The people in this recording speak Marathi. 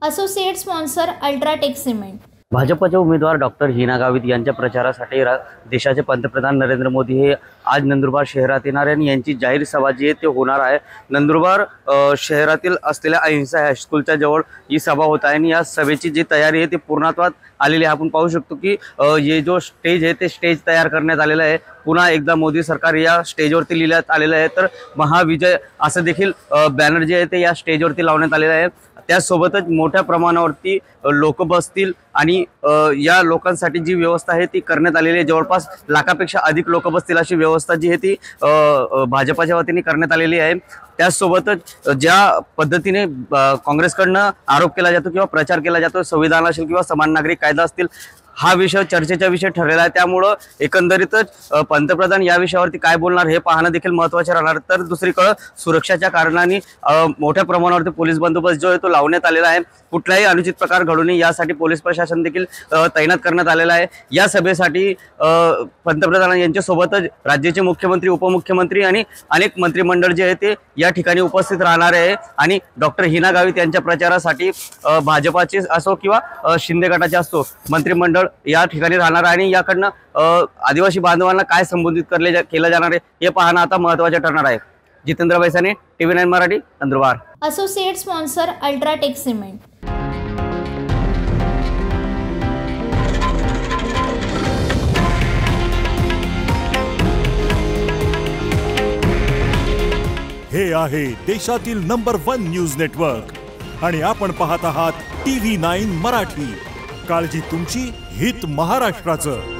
Associate sponsor UltraTech cement. भाजपचे उमेदवार डॉक्टर हिना गावित यांच्या प्रचारासाठी देशाचे पंतप्रधान नरेंद्र मोदी हे आज नंदुरबार शहरात येणार आहे आणि यांची जाहीर सभा जी आहे ते होणार आहे। नंदुरबार शहरातील असलेल्या अहिंसा हायस्कूलच्या जवळ ही सभा होत आहे आणि या सभेची जी तयारी आहे ती पूर्णत्वात आलेली आहे। आपण पाहू शकतो की ये जो स्टेज आहे ते स्टेज तयार करण्यात आलेलं आहे। पुन्हा एकदा मोदी सरकार या स्टेजवरती लिहिण्यात आलेलं आहे, तर महाविजय असं देखील बॅनर जे आहे ते या स्टेजवरती लावण्यात आलेलं आहे। त्यासोबतच मोठ्या प्रमाणावरती लोक बसतील आणि या लोकांसाठी जी व्यवस्था आहे ती करण्यात आलेली आहे। जवळपास लाखापेक्षा अधिक लोक बसतील अशी व्यवस्था जी आहे ती भाजपाच्या वतीने करण्यात आलेली आहे। त्यासोबतच ज्या पद्धतीने काँग्रेसकडनं आरोप केला जातो किंवा प्रचार केला जातो, संविधान असेल किंवा समान नागरिक कायदा असतील, हा विषय चर्चेचा विषय ठरलेला आहे। त्यामुळे एकंदरीतच पंतप्रधान या विषयावरती काय बोलणार हे पाहणं देखील महत्त्वाचे राहणार। तर दुसरीकडे सुरक्षाच्या कारणाने मोठ्या प्रमाणावरती पोलीस बंदोबस्त जो आहे तो लावण्यात आलेला आहे। कुठलाही अनुचित प्रकार घडू नये यासाठी पोलीस प्रशासन देखील तैनात करण्यात आलेला आहे। या सभेसाठी पंतप्रधान यांच्या सोबतच राज्याचे मुख्यमंत्री, उपमुख्यमंत्री आणि अनेक मंत्रिमंडळ जे आहे ते या ठिकाणी उपस्थित राहणार आहे आणि डॉक्टर हिना गावित यांच्या प्रचारासाठी भाजपाचे असो किंवा शिंदे गटाचे असो मंत्रिमंडळ या ठिकाणी राहणार आहे आणि याकडनं आदिवासी बांधवांना काय संबोधित केलं जाणार आहे हे पाहणं आता महत्त्वाचे ठरणार आहे। Jitendra बैसाने, TV9 Marathi, Nandurbar. Associate sponsor UltraTech cement. हे आहे देशातील नंबर 1 न्यूज नेटवर्क आणि आपण पाहत आहात TV9 मराठी। काळजी तुमची, हित महाराष्ट्राचं।